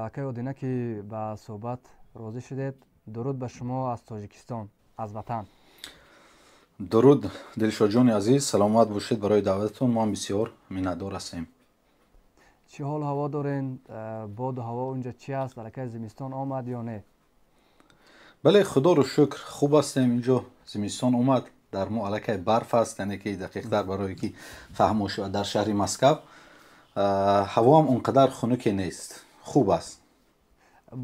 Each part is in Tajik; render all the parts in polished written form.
акай Одина ки ба суҳбат розӣ шудед. дуруд ба шумо аз Тоҷикистон, аз ватан. дуруд Дилшодҷони азиз, саломат бошед. Барои даъвататон мо бисёр миннатдор ҳастем. чӣ ҳолу ҳаво дорен? боду ҳаво унҷа чӣ аст? аллакай зимистон омад ё не? бале, худоро шукр, хуб ҳастем. инҷо зимистон омад. дар мо аллакай барф аст, яъне ки дақиқтар барое ки фаҳмо шавад. дар шаҳри Москав ҳавоам он қадар хунуке нест, хуб аст.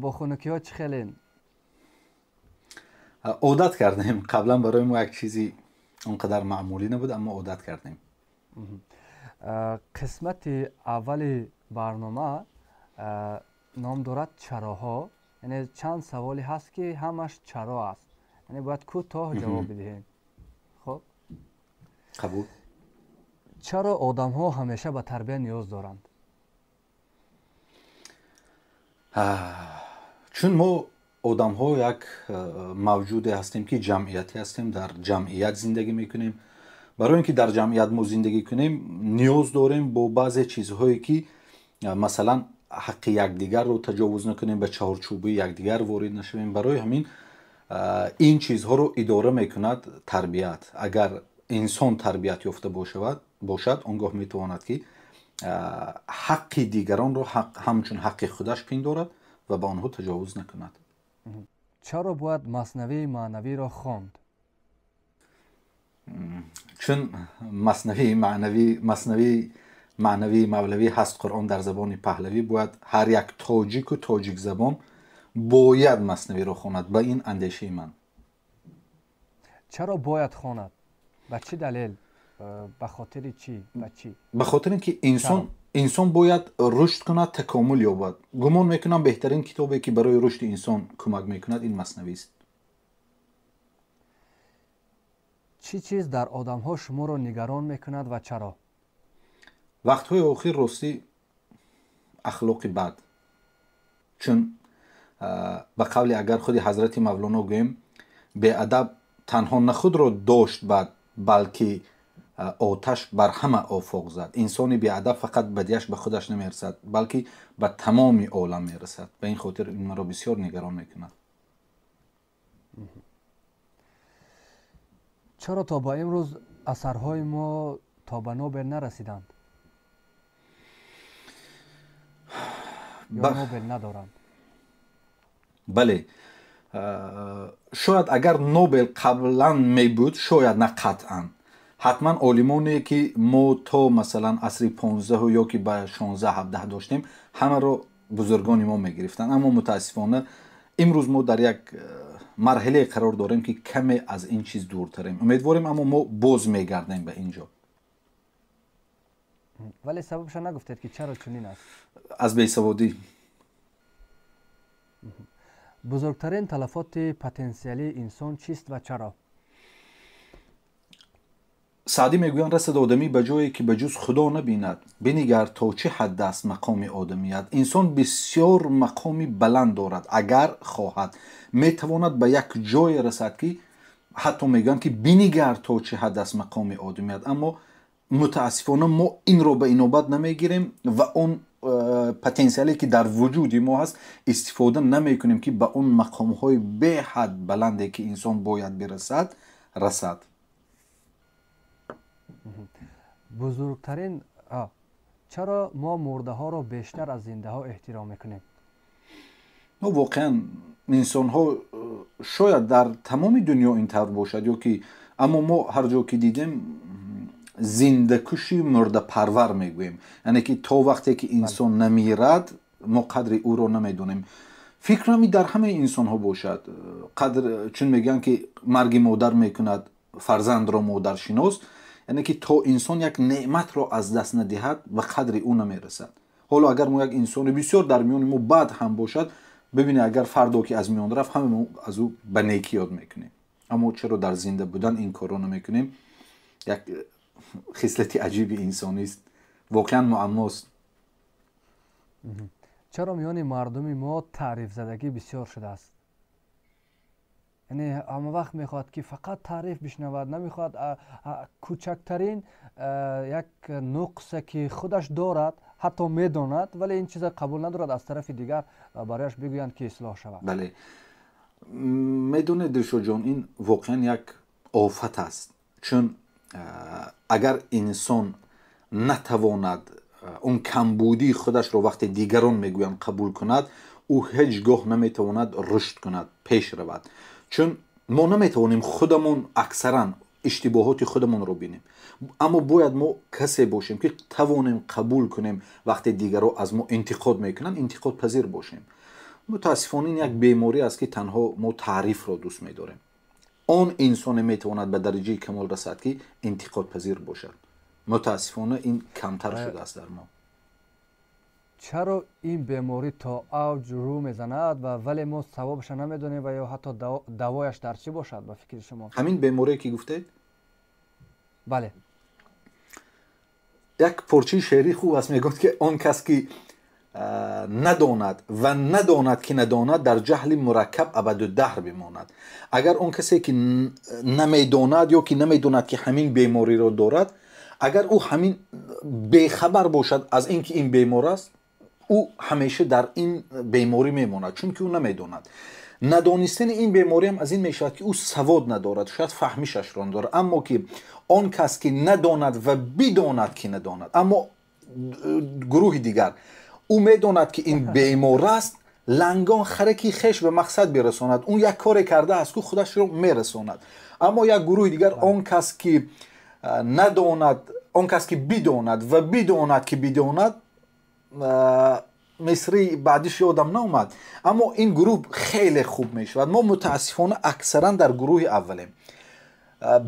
бо хунукиҳо чӣ хелен? одат кардем. қаблан барои мо як чизи он қадар маъмулӣ набуд, аммо одат кардем. қисмати аввали барнома ном дорад чароҳо. яъне чанд саволе ҳаст ки ҳамаш чаро аст. яъне бояд кӯтоҳ ҷавоб бидиҳем. хоб қабул. чаро одамҳо ҳамеша ба тарбия ниёз доранд? чун мо одамҳо як мавҷуде ҳастем ки ҷамъиятӣ ҳастем, дар ҷамъият зиндагӣ мекунем. барои ин ки дар ҷамъият мо зиндагӣ кунем, ниёз дорем бо баъзе чизҳое ки масалан ҳаққи якдигарро таҷовуз накунем, ба чаҳорчӯбии якдигар ворид нашавем. барои ҳамин ин чизҳоро идора мекунад тарбият. агар инсон тарбият ёфта бошад, он гоҳ метавонад ки ҳаққи дигаронро ҳамчун ҳаққи худаш пиндорад ва ба онҳо таҷовуз накунад. чаро бояд маснавии маънавиро хонд? чун маснавии маънавии мавлавӣ ҳаст қуръон дар забони паҳлавӣ, бояд ҳар як тоҷику тоҷикзабон бояд маснавиро хонад. ба ин андешаи ман. чаро бояд хонад? ба чӣ далел? ба хотири чӣ? ба чӣ? ба хотире ки инсон бояд рушд кунад, такомул ёбад. гумон мекунам беҳтарин китобе ки барои рушди инсон кӯмак мекунад ин маснавист. чӣ чиз дар одамҳо шуморо нигарон мекунад ва чаро? вақтҳои охир ростӣ ахлоқи бад. чун ба қавли агар худи ҳазрати мавлоно гӯем, беадаб танҳо на худро дошт бад, балки оташ бар ҳама офоқ зад. инсони беадаб фақат бадияш ба худаш намерасад, балки ба тамоми олам мерасад. ба ин хотир ин маро бисёр нигарон мекунад. чаро то ба имрӯз асарҳои мо то ба нобел нарасиданд? ё нобел надоранд? бале, шояд агар нобел қаблан мебуд, шояд на қатъан. ҳатман олимоне ки мо то масалан асри 15 ё ки ба 16-17 доштем, ҳамаро бузургони мо мегирифтанд. аммо мутаассифона имрӯз мо дар як марҳилае қарор дорем ки каме аз ин чиз дуртарем. умедворем, аммо мо боз мегардем ба ин ҷо. вале сабабша нагуфтед ки чаро чунин аст? аз бесаводӣ. бузургтарин талафоти потенсиалии инсон чист ва чаро? саъдӣ мегӯянд расад одамӣ ба ҷое ки ба ҷуз худо набинад. бинигар то чӣ ҳад аст мақоми одамият. инсон бисёр мақоми баланд дорад. агар хоҳад, метавонад ба як ҷое расад ки ҳатто мегӯянд ки бинигар то чӣ ҳад аст мақоми одамият. аммо мутаассифона мо инро ба инобат намегирем ва он потенсиале ки дар вуҷуди мо ҳаст истифода намекунем ки ба он мақомҳои беҳад баланде ки инсон бояд бирасад расад. бузургтарин чаро мо мурдаҳоро бештар аз зиндаҳо эҳтиром мекунем? мо воқеан инсонҳо шояд дар тамоми дунё ин тавр бошад ё ки, аммо мо ҳар ҷо ки дидем зиндакуши мурдапарвар мегӯем. яъне ки то вақте ки инсон намирад, мо қадри ӯро намедонем. фикрами дар ҳамаи инсонҳо бошад. чун мегӯянд ки марги модар мекунад фарзандро модаршинос, яъне ки то инсон як неъматро аз даст надиҳад, ба қадри ӯ намерасад. ҳоло агар мо як инсони бисёр дар миёни мо бад ҳам бошад, бибинед агар фардо ки аз миён рафт, ҳама мо аз ӯ ба некӣ ёд мекунем. аммо чаро дар зинда будан ин корро намекунем? як хислати аҷиби инсонист. воқеан муаммост. чаро миёни мардуми мо таърифзадагӣ бисёр шудааст? яъне ҳама вақт мехоҳад ки фақат таъриф бишнавад, намехоҳад кӯчактарин як нуқсе ки худаш дорад حتی میداند ولی این چیز قبول ندارد از طرف دیگر برایش بگویند که اصلاح شود. بله، میدونه دلشو جان، این واقعا یک آفت است. چون اگر انسان نتواند اون کمبودی خودش رو وقتی دیگران میگویند قبول کند، او هیچگاه نمیتواند رشد کند، پیش رود. چون ما نمیتوانیم خودمون اکثرا اشتباهات خودمون رو بینیم، اما باید ما کسی باشیم که توانیم قبول کنیم وقتی دیگران از ما انتقاد میکنن انتقاد پذیر باشیم. متاسفانه این یک بیماری است که تنها ما تعریف را دوست می‌داریم. آن انسان میتواند به درجه کمال رسد که انتقاد پذیر باشد. متاسفانه این کمتر شده است در ما. چرا این بیماری تا اوج رو میزند و ولی ما ثوابش نمیدونیم و یا حتی دوایش در چی باشد به فکر شما؟ همین بیماری که گفتید؟ بله. یک پرچه شعری خوب است، میگوید که آن کس که نداند و نداند که نداند در جهل مرکب ابدالدهر بماند. اگر اون کسی که نمیداند یا که نمیداند که همین بیماری رو دارد، اگر او همین بیخبر باشد از اینکه این بیمار است، او همیشه در این بیماری میماند، چون که او نمیداند. ندانستن این بیماری هم از این میشود که او سواد ندارد، شاید فهمیشش را ندارد. اما که آن کس که نداند و بداند که نداند، اما گروه دیگر او میداند که این بیمار است، لنگان خرکی خش به مقصد برساند. اون یک کار کرده است که خودش رو میرساند. اما یک گروه دیگر آن کس که نداند، آن کس که بداند و بداند که بداند، مصری بعدش یادم نامد، اما این گروه خیلی خوب می شود. ما متاسفانه اکثرا در گروه اولیم،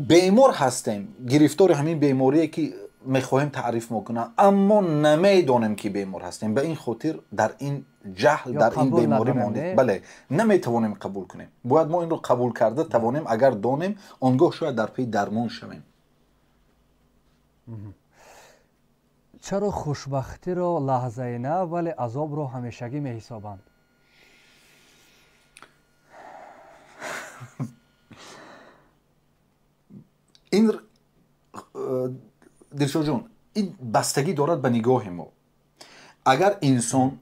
بیمار هستیم، گرفتار همین بیماریه که میخواهیم تعریف میکنم، اما نمیدانیم که بیمار هستیم. به این خاطر در این جهل، در این بیماری ماندیم. بله، نمیتوانیم قبول کنیم. باید ما این رو قبول کرده توانیم. اگر دانیم آنگاه شاید در پی درمان شویم. چرا خوشبختی را لحظه نه ولی عذاب را همیشگی می حسابند؟ این دلشاد جان، این بستگی دارد به نگاه ما. اگر انسان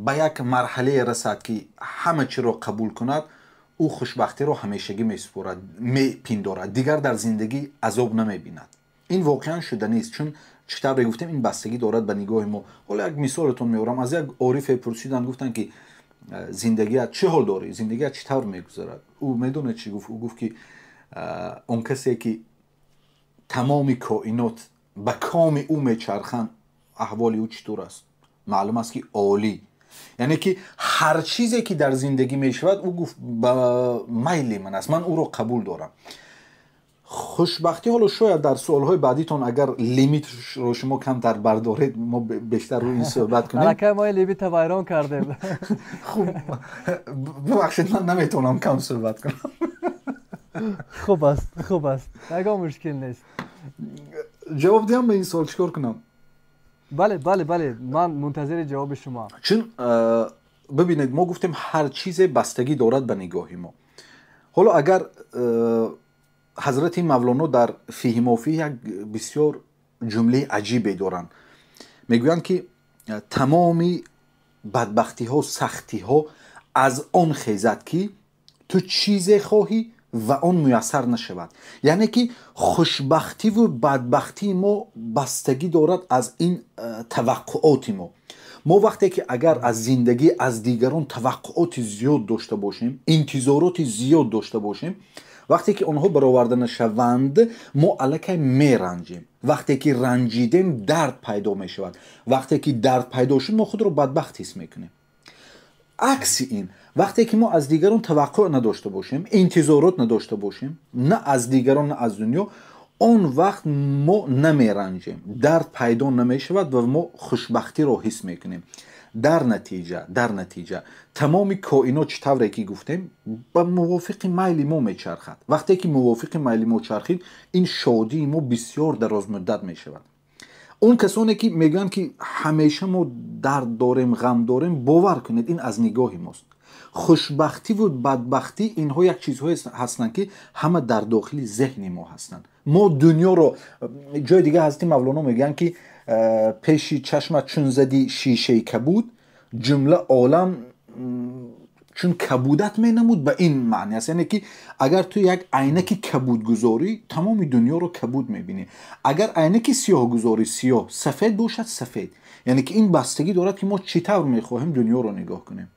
به یک مرحله رسد که همه چی را قبول کند، او خوشبختی را همیشگی میسپارد، میپندارد، دیگر در زندگی عذاب نمیبیند. این واقعا شدنی است. چون چطور گفتم این بستگی دارد به نگاه ما. حالا یک مثالتون میارم. از یک عارف پرسیدن، گفتن که زندگی چه حال داری؟ زندگی چطور میگذرد؟ او میدونه چی گفت؟ او گفت که اون کسی که تمام کائنات به کام او میچرخند، احوال او چطور است؟ معلوم است که عالی. یعنی که هر چیزی که در زندگی میشود، او گفت به میل من است، من او رو قبول دارم. خوشبختی، حالا شاید در سوالهای بعدیتون اگر لیمیت رو شما کمتر بردارید، ما بیشتر روی این صحبت کنیم. البته ما لیمیت ویران کردیم. خوب، ببخشید من نمیتونم کم صحبت کنم. خوب است نگاه مشکل نیست. جواب دیم به این سوال چیکار کنم؟ بله من منتظر جواب شما. چون ببینید ما گفتیم هر چیز بستگی دارد به نگاه ما. حالا اگر حضرت مولانا در فیه ما فیه یک بسیار جمله عجیبی دارن، میگویند که تمامی بدبختی ها، سختی ها از آن خیزد که تو چیزی خواهی و آن میسر نشود. یعنی که خوشبختی و بدبختی ما بستگی دارد از این توقعات ما. ما وقتی که اگر از زندگی از دیگران توقعات زیاد داشته باشیم، انتظارات زیاد داشته باشیم، وقتی که آنها برآورده نشوند ما الکی میرنجیم. وقتی که رنجیدیم درد پیدا می شود. وقتی که درد پیدا شد ما خود رو بدبخت حس میکنیم. عکس این، وقتی که ما از دیگران توقع نداشته باشیم، انتظارات نداشته باشیم، نه از دیگران نه از دنیا، اون وقت ما نمیرنجیم، درد پیدا نمی شود و ما خوشبختی رو حس میکنیم. در نتیجه تمام کائنات چطوری که گفتیم با موافق میل ما میچرخد. وقتی که موافق میل ما چرخید، این شادی ما بسیار دراز مدت میشود. اون کسانی که میگن که همیشه ما درد داریم، غم داریم، باور کنید این از نگاه ماست. خوشبختی و بدبختی اینها یک چیزهایی هستند که همه در داخل ذهن ما هستند. ما دنیا رو، جای دیگه حضرت مولانا میگن که پیشی چشمت چون زدی شیشه کبود، جمله عالم چون کبودت می نمود به این معنی است. یعنی که اگر تو یک عینکی کبود گذاری تمام دنیا رو کبود می بینی. اگر عینکی سیاه گذاری سیاه، سفید باشد سفید. یعنی که این بستگی دارد که ما چطور می خواهیم دنیا رو نگاه کنیم.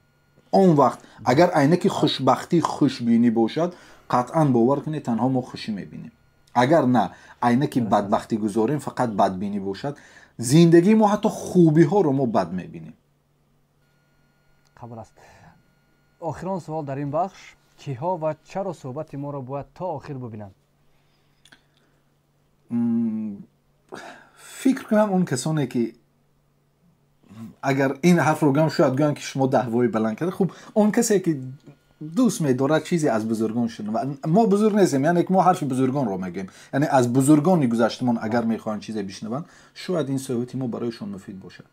اون وقت اگر عینکی خوشبختی خوشبینی باشد قطعا باور کنید تنها ما خوشی می بینیم. اگر نه عینکی بدبختی گذاریم فقط بدبینی باشد، زندگی ما حتی خوبی ها رو ما بد می بینیم. قبول است. آخرین سوال در این بخش، کیها و چرا صحبت ما را باید تا آخر ببینند؟ فکر کنم اون کسانی که اگر این حرف رو گم شاید گویند که شما دعوای بلند کرده، خب اون کسی که دوست می‌دارد چیزی از بزرگان شنوه. ما بزرگ نیستیم، یعنی که ما حرف بزرگان رو میگیم، یعنی از بزرگان گذشتهمان اگر میخوان چیزی بشنون شاید این صحبت ما برایشون مفید باشد.